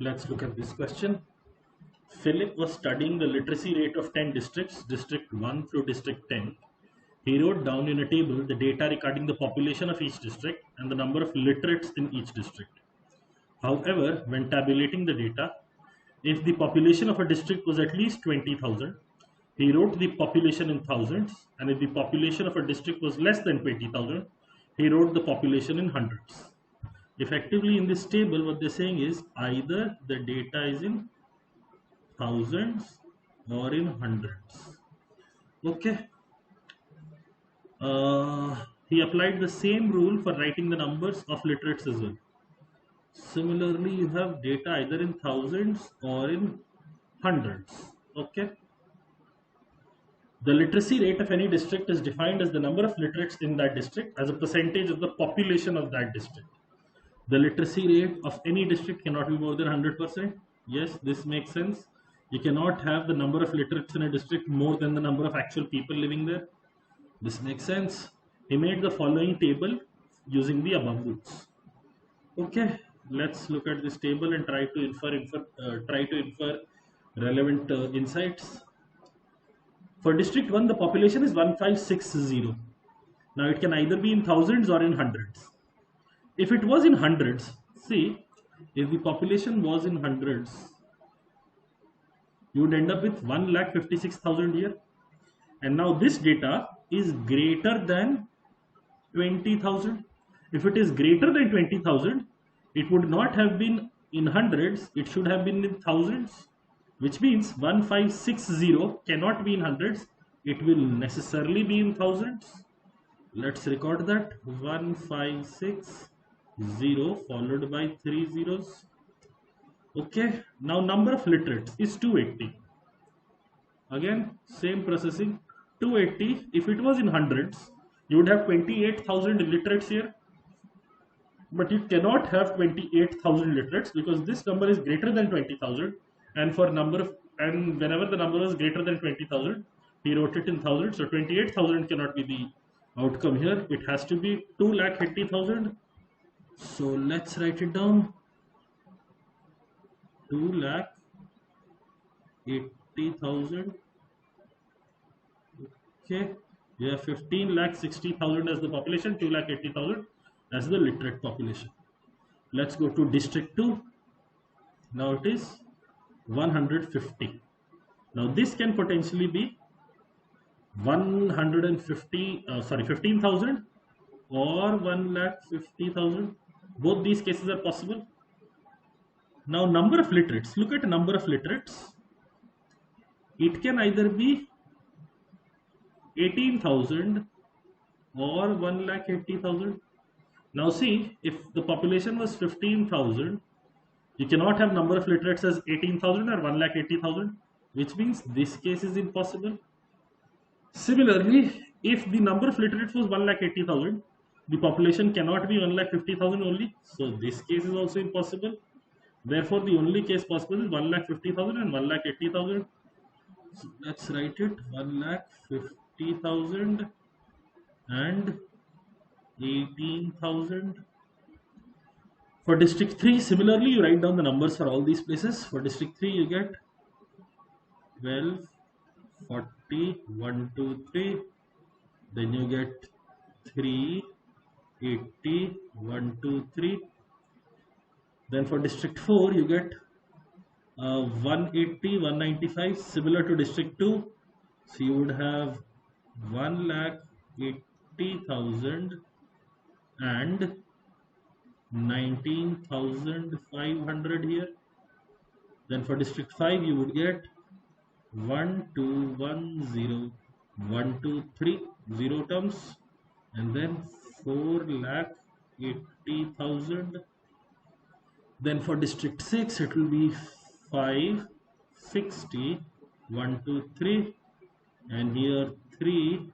Let's look at this question. Philip was studying the literacy rate of 10 districts, District 1 through District 10. He wrote down in a table the data regarding the population of each district and the number of literates in each district. However, when tabulating the data, if the population of a district was at least 20,000, he wrote the population in thousands, and if the population of a district was less than 20,000, he wrote the population in hundreds. Effectively, in this table, what they're saying is either the data is in thousands or in hundreds. Okay. He applied the same rule for writing the numbers of literates as well. Similarly, you have data either in thousands or in hundreds. Okay. The literacy rate of any district is defined as the number of literates in that district as a percentage of the population of that district. The literacy rate of any district cannot be more than 100%. Yes, this makes sense. You cannot have the number of literates in a district more than the number of actual people living there. This makes sense. He made the following table using the above rules. Okay, let's look at this table and try to infer relevant insights. For District 1, the population is 1560. Now it can either be in thousands or in hundreds. If it was in hundreds, see, if the population was in hundreds, you would end up with 1,56,000 here. And now this data is greater than 20,000. If it is greater than 20,000, it would not have been in hundreds, it should have been in thousands, which means 1560 cannot be in hundreds, it will necessarily be in thousands. Let's record that. 1560 followed by 3 zeros. Okay, now number of literates is 280. Again, same processing. 280, if it was in hundreds, you would have 28,000 literates here. But you cannot have 28,000 literates because this number is greater than 20,000. And whenever the number was greater than 20,000, he wrote it in thousands. So 28,000 cannot be the outcome here. It has to be 2,80,000. So let's write it down. 2,80,000. Okay, you have 15,60,000 as the population, 2,80,000 as the literate population. Let's go to District 2. Now it is 150. Now this can potentially be 15,000 or 1,50,000. Both these cases are possible. Now number of literates. Look at number of literates. It can either be 18,000 or 1,80,000. Now see, if the population was 15,000, you cannot have number of literates as 18,000 or 1,80,000, which means this case is impossible. Similarly, if the number of literates was 1,80,000, the population cannot be 1,50,000 only, so this case is also impossible. Therefore, the only case possible is 1,50,000 and 1,80,000. So let's write it: 1,50,000 and 18,000. For District 3, similarly, you write down the numbers for all these places. For District 3, you get 12, 40, 1, 2, 3. Then you get 3, 80, 1, 2, 3. Then for District 4, you get 180, 195, similar to District 2. So you would have 1,80,000 and 19,500 here. Then for District 5, you would get 1, 2, 1, 0, 1, 2, 3, 0 terms, and then 4,80,000. Then for District 6, it will be 5, 60, 1, 2, 3, and here 3,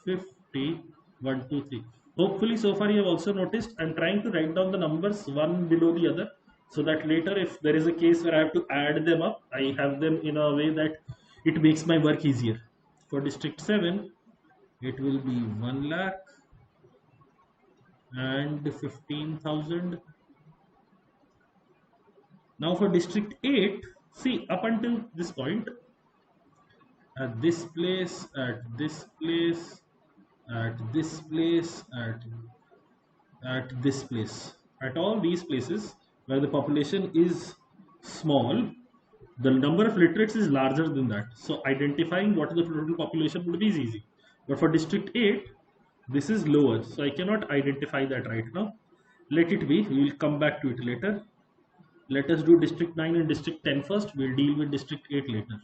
50, 1, 2, 3. Hopefully, so far you have also noticed I'm trying to write down the numbers one below the other, so that later if there is a case where I have to add them up, I have them in a way that it makes my work easier. For District 7, it will be 1 lakh and 15,000. Now for district 8, see, up until this point, at this place, at this place, at this place, at this place, at all these places where the population is small, the number of literates is larger than that. So identifying what the total population would be is easy. But for district 8, this is lower, so I cannot identify that right now. Let it be, we will come back to it later. Let us do district 9 and district 10 first. We'll deal with district 8 later.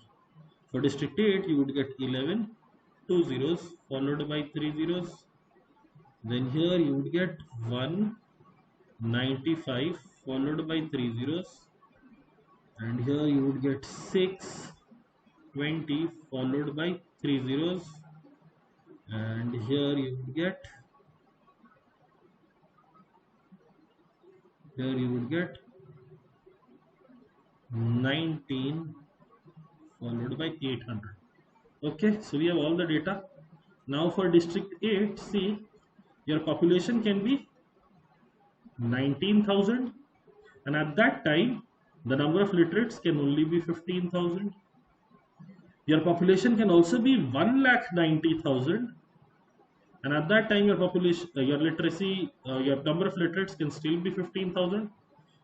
For district 8, you would get 11, 2 zeros followed by 3 zeros. Then here you would get 195 followed by 3 zeros. And here you would get 620 followed by 3 zeros. And here you would get 19 followed by 800. Okay, so we have all the data. Now for district 8, see, your population can be 19,000, and at that time the number of literates can only be 15,000. Your population can also be 1,90,000, and at that time your population, your number of literates can still be 15,000,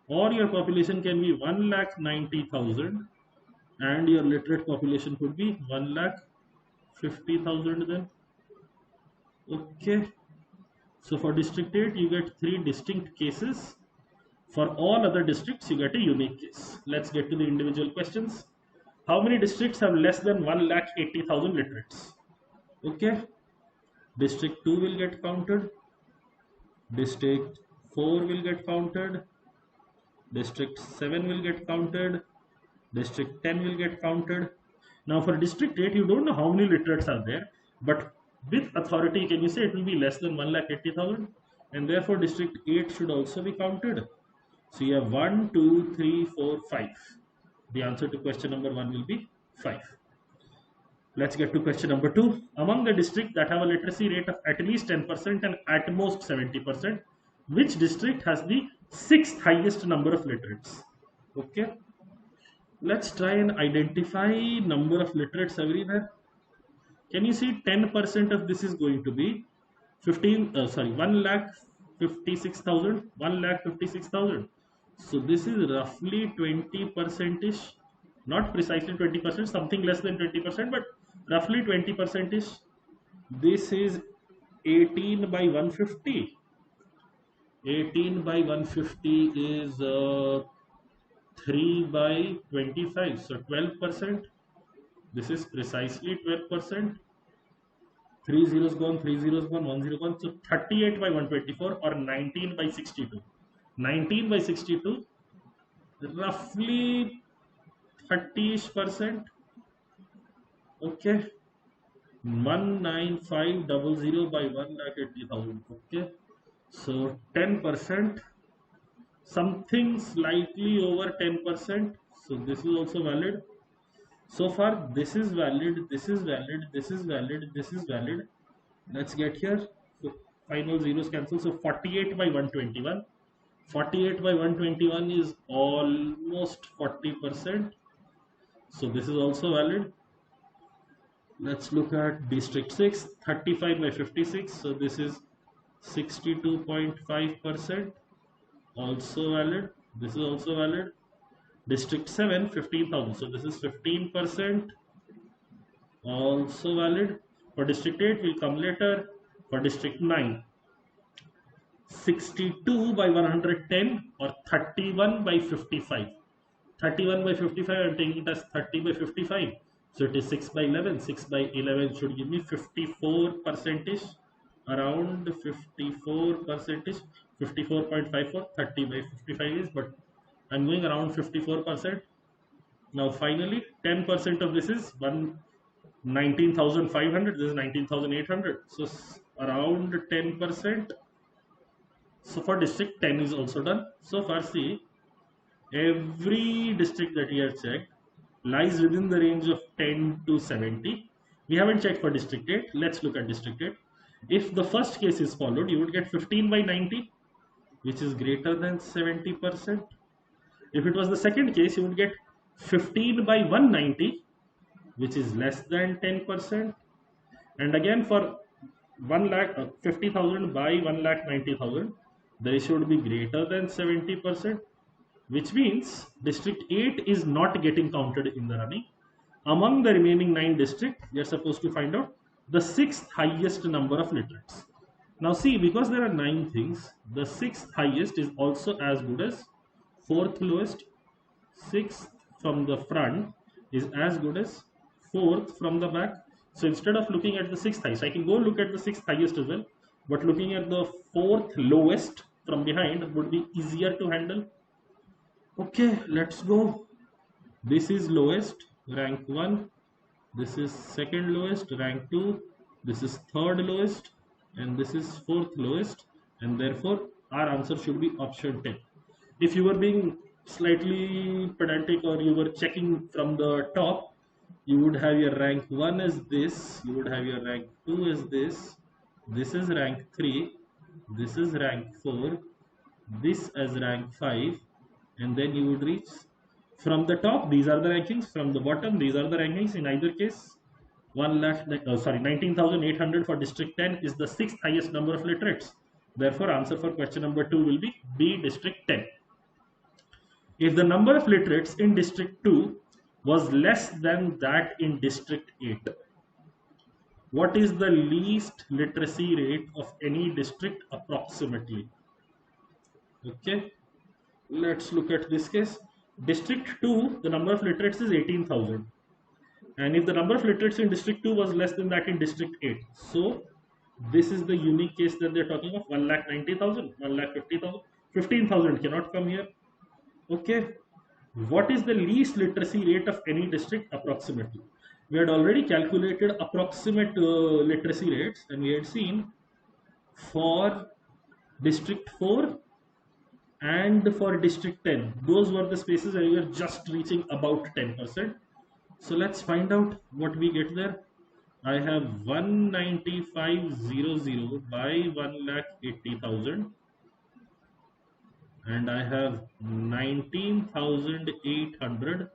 or your population can be 1,90,000 and your literate population could be 1,50,000 then. Okay, so for district 8 you get 3 distinct cases. For all other districts you get a unique case. Let's get to the individual questions. How many districts have less than 1,80,000 literates? Okay, district 2 will get counted, district 4 will get counted, district 7 will get counted, district 10 will get counted. Now for district 8 you don't know how many literates are there, but with authority can you say it will be less than 1,80,000, and therefore district 8 should also be counted. So you have 1, 2, 3, 4, 5. The answer to question number 1 will be 5. Let's get to question number 2. Among the districts that have a literacy rate of at least 10% and at most 70%, which district has the 6th highest number of literates? Okay, let's try and identify number of literates everywhere. Can you see 10% of this is going to be 1,56,000, 1,56,000. So this is roughly 20%ish, not precisely 20%, something less than 20%, but roughly 20%ish. This is 18 by 150. 18 by 150 is 3 by 25, so 12%. This is precisely 12%. 3 zeros gone, 3 zeros gone, 1 zero gone. So 38 by 124 or 19 by 62. 19 by 62, roughly 30% Okay, 19500 by 1,80,000. Okay, so 10%, something slightly over 10%. So this is also valid. So far, this is valid, this is valid, this is valid, this is valid. Let's get here. So final zeros cancel. So 48 by 121. 48 by 121 is almost 40%. So this is also valid. Let's look at district 6, 35 by 56. So this is 62.5%. Also valid. This is also valid. District 7, 15,000. So this is 15%. Also valid. For district 8 will come later. For district 9, 62 by 110 or 31 by 55. 31 by 55, I am taking it as 30 by 55. So it is 6 by 11. 6 by 11 should give me 54%ish. Around 54%ish. 54.54. 30 by 55 is, but I am going around 54%. Now finally 10% of this is 19,500. This is 19,800. So around 10%. So for district 10 is also done. So far see, every district that we have checked lies within the range of 10 to 70. We haven't checked for district 8. Let's look at district 8. If the first case is followed, you would get 15 by 90, which is greater than 70%. If it was the second case, you would get 15 by 190, which is less than 10%. And again, for 1,50,000 by 1,90,000, the ratio would be greater than 70%, which means district 8 is not getting counted in the running. Among the remaining 9 districts, we are supposed to find out the 6th highest number of literates. Now see, because there are 9 things, the 6th highest is also as good as 4th lowest. 6th from the front is as good as 4th from the back. So instead of looking at the 6th highest, I can go look at the 6th highest as well, but looking at the 4th lowest from behind would be easier to handle. Okay, let's go. This is lowest, rank 1. This is second lowest, rank 2. This is third lowest, and this is fourth lowest, and therefore our answer should be option 10. If you were being slightly pedantic or you were checking from the top, you would have your rank 1 as this, you would have your rank 2 as this is rank 3, this is rank 4, this as rank 5, and then you would reach from the top. These are the rankings. From the bottom, these are the rankings. In either case, 19,800 for district 10 is the 6th highest number of literates. Therefore, answer for question number 2 will be B, district 10. If the number of literates in district 2 was less than that in district 8, what is the least literacy rate of any district approximately? Okay, let's look at this case. District 2, the number of literates is 18,000. And if the number of literates in district 2 was less than that in district 8, so this is the unique case that they're talking of. 1,90,000, 1,50,000, 15,000 cannot come here. Okay, what is the least literacy rate of any district approximately? We had already calculated approximate literacy rates, and we had seen for district 4 and for district 10, those were the spaces where we were just reaching about 10%. So let's find out what we get there. I have 195,000 by 1,80,000, and I have 19,800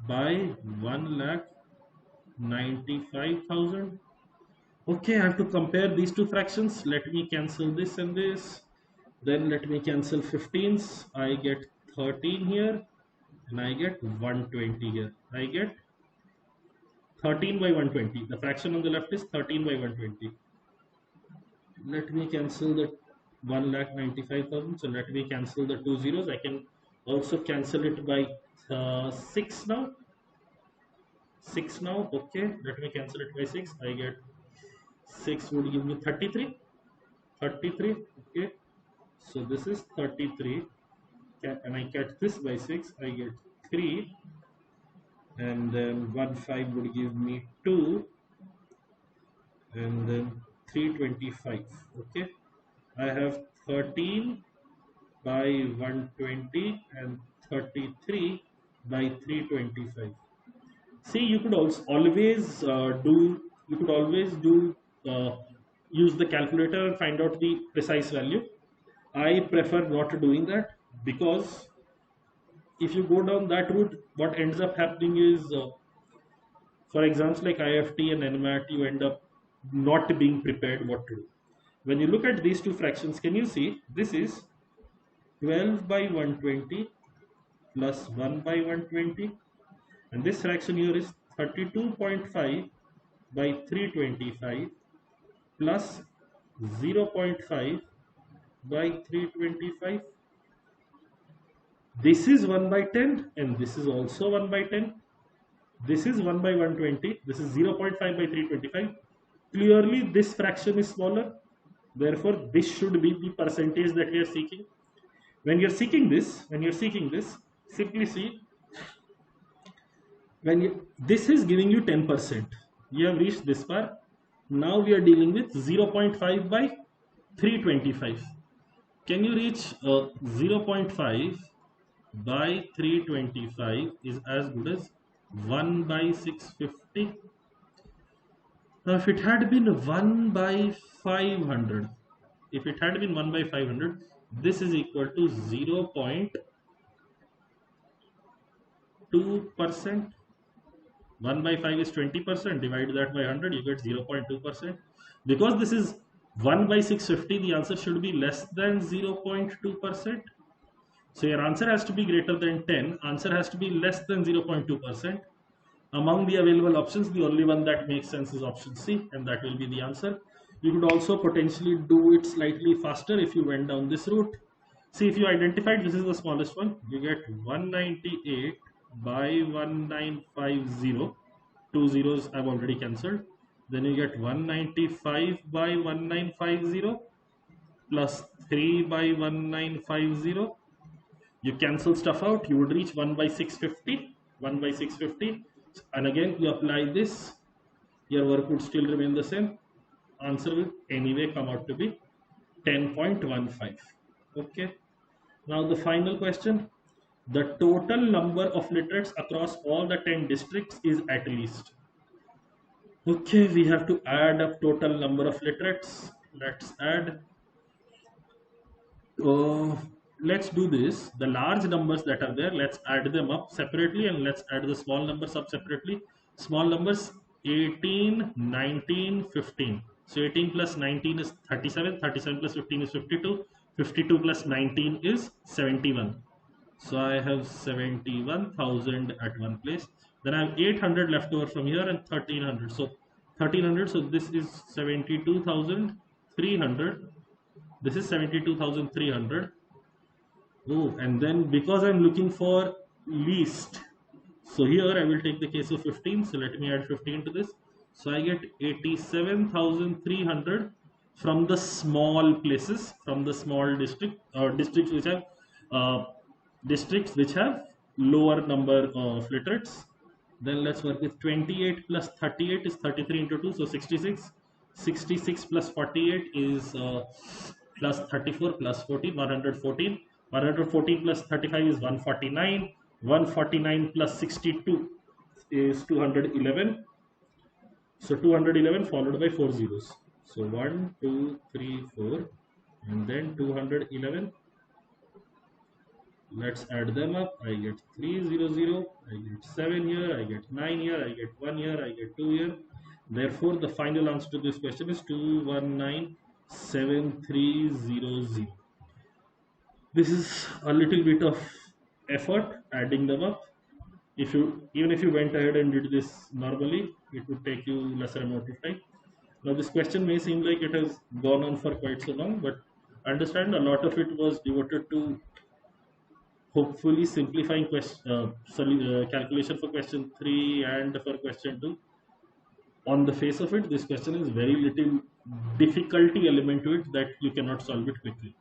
by 1,95,000. Okay, I have to compare these two fractions. Let me cancel this and this. Then let me cancel 15s. I get 13 here, and I get 120 here. I get 13 by 120. The fraction on the left is 13 by 120. Let me cancel the 1,95,000. So let me cancel the 2 zeros. I can also cancel it by 6 now. 6 now. Okay, let me cancel it by 6. I get 6 would give me 33. 33. Okay. So this is 33, and I cut this by 6, I get 3, and then 1,5 would give me 2, and then 325. Okay, I have 13 by 120 and 33 by 325. See, you could also always use the calculator and find out the precise value. I prefer not doing that, because if you go down that route, what ends up happening is, for exams like IFT and NMAT, you end up not being prepared what to do. When you look at these two fractions, can you see this is 12 by 120 plus 1 by 120, and this fraction here is 32.5 by 325 plus 0.5 by 325. This is 1 by 10, and this is also 1 by 10. This is 1 by 120. This is 0.5 by 325. Clearly, this fraction is smaller. Therefore, this should be the percentage that we are seeking. When you're seeking this, simply see. This is giving you 10%. You have reached this far. Now we are dealing with 0.5 by 325. Can you reach 0.5 by 325 is as good as 1 by 650. Now if it had been 1 by 500, this is equal to 0.5 2%. 1 by 5 is 20%. Divide that by 100, you get 0.2%. Because this is 1 by 650, the answer should be less than 0.2%. So your answer has to be greater than 10. Answer has to be less than 0.2%. Among the available options, the only one that makes sense is option C, and that will be the answer. You could also potentially do it slightly faster if you went down this route. See, if you identified this is the smallest one, you get 198 by 1950. Two zeros I've already cancelled. Then you get 195 by 1950 plus 3 by 1950. You cancel stuff out, you would reach 1 by 650. 1 by 650. And again, you apply this, your work would still remain the same. Answer will anyway come out to be 10.15. Okay. Now the final question. The total number of literates across all the 10 districts is at least. Okay, we have to add up total number of literates. Let's add. Let's do this. The large numbers that are there, let's add them up separately, and let's add the small numbers up separately. Small numbers 18, 19, 15. So 18 plus 19 is 37, 37 plus 15 is 52, 52 plus 19 is 71. So I have 71,000 at one place. Then I have 800 left over from here and 1300. So 1300, so this is 72,300. This is 72,300. Oh, and then because I'm looking for least, so here I will take the case of 15. So let me add 15 to this. So I get 87,300 from the small places, from the small districts which have lower number of literates. Then let's work with 28 plus 38 is 33 into 2, so 66. 66 plus 48 is plus 34 plus 14, 114. 114 plus 35 is 149. 149 plus 62 is 211. So 211 followed by 4 zeros. So 1, 2, 3, 4, and then 211. Let's add them up. I get 300. I get 7 here. I get 9 here. I get 1 here. I get 2 here. Therefore, the final answer to this question is 2197300. This is a little bit of effort adding them up. Even if you went ahead and did this normally, it would take you lesser amount of time. Now this question may seem like it has gone on for quite so long, but understand a lot of it was devoted to hopefully simplifying calculation for question 3 and for question 2. On the face of it, this question is very little difficulty element to it that you cannot solve it quickly.